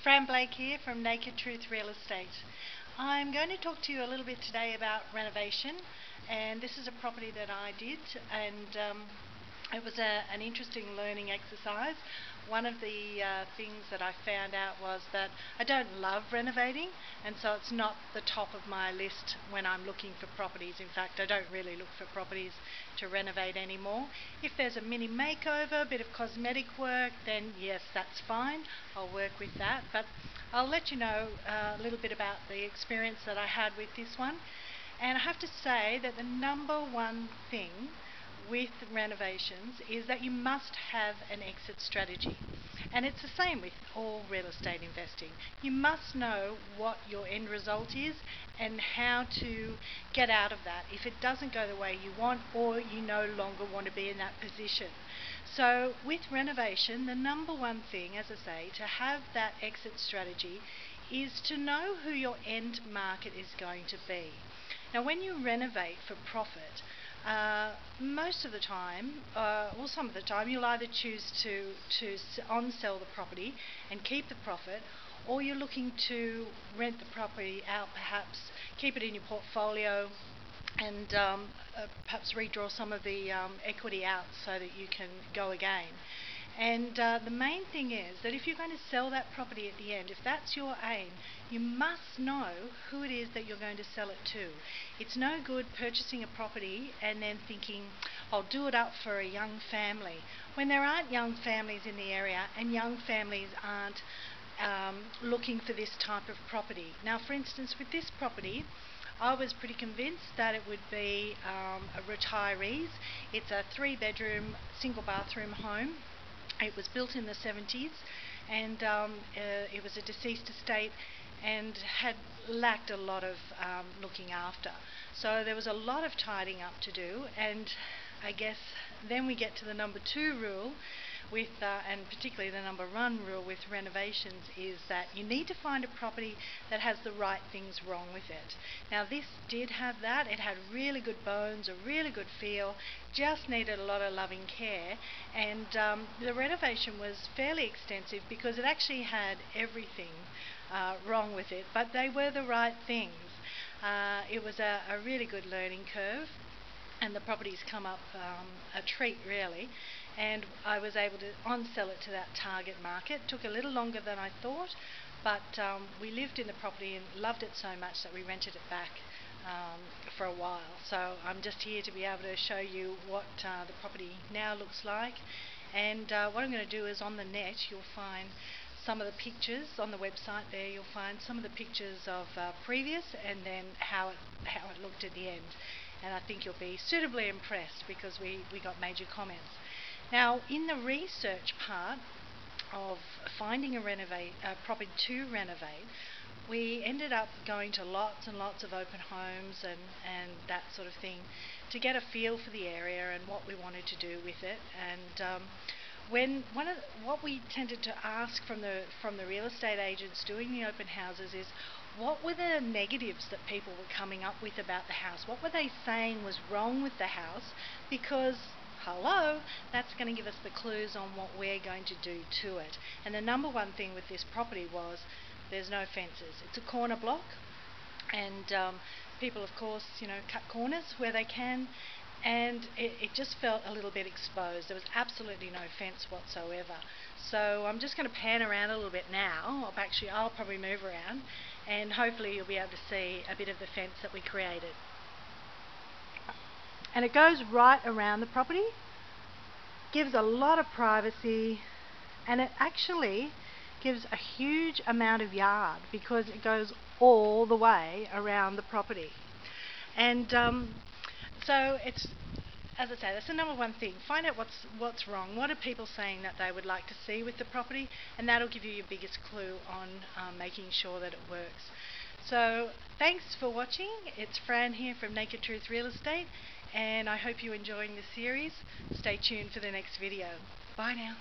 Fran Blake here from Naked Truth Real Estate. I'm going to talk to you a little bit today about renovation, and this is a property that I did, and it was an interesting learning exercise. One of the things that I found out was that I don't love renovating, and so it's not the top of my list when I'm looking for properties. In fact, I don't really look for properties to renovate anymore. If there's a mini makeover, a bit of cosmetic work, then yes, that's fine. I'll work with that, but I'll let you know a little bit about the experience that I had with this one. And I have to say that the number one thing with renovations is that you must have an exit strategy. And it's the same with all real estate investing. You must know what your end result is and how to get out of that if it doesn't go the way you want or you no longer want to be in that position. So with renovation, the number one thing, as I say, to have that exit strategy is to know who your end market is going to be. Now when you renovate for profit, most of the time, or some of the time, you'll either choose to on-sell the property and keep the profit, or you're looking to rent the property out, perhaps keep it in your portfolio and perhaps redraw some of the equity out so that you can go again. And the main thing is that if you're going to sell that property at the end, if that's your aim, you must know who it is that you're going to sell it to. It's no good purchasing a property and then thinking, I'll do it up for a young family, when there aren't young families in the area and young families aren't looking for this type of property. Now, for instance, with this property, I was pretty convinced that it would be retirees. It's a 3-bedroom, single bathroom home. It was built in the 70s, and it was a deceased estate and had lacked a lot of looking after. So there was a lot of tidying up to do, and I guess then we get to the number 2 rule with, and particularly the number 1 rule with renovations, is that you need to find a property that has the right things wrong with it. Now this did have that. It had really good bones, a really good feel, just needed a lot of loving care, and the renovation was fairly extensive because it actually had everything wrong with it, but they were the right things. It was a really good learning curve, and the property's come up a treat really, and I was able to on-sell it to that target market. It took a little longer than I thought, but we lived in the property and loved it so much that we rented it back for a while. So I'm just here to be able to show you what the property now looks like, and what I'm going to do is on the net you'll find some of the pictures on the website there. You'll find some of the pictures of previous and then how it looked at the end. And I think you'll be suitably impressed because we got major comments. Now, in the research part of finding a property to renovate, we ended up going to lots and lots of open homes and that sort of thing to get a feel for the area and what we wanted to do with it. And what we tended to ask from the real estate agents doing the open houses is, what were the negatives that people were coming up with about the house? What were they saying was wrong with the house? Because, hello, that's going to give us the clues on what we're going to do to it. And the number one thing with this property was there's no fences. It's a corner block, and people, of course, cut corners where they can, and it just felt a little bit exposed. There was absolutely no fence whatsoever. So I'm just going to pan around a little bit now. I'll probably move around, and hopefully you'll be able to see a bit of the fence that we created. And it goes right around the property, gives a lot of privacy, and it actually gives a huge amount of yard because it goes all the way around the property. And so it's, as I say, that's the number one thing. Find out what's wrong. What are people saying that they would like to see with the property, and that'll give you your biggest clue on making sure that it works. So thanks for watching. It's Fran here from Naked Truth Real Estate, and I hope you're enjoying the series. Stay tuned for the next video. Bye now.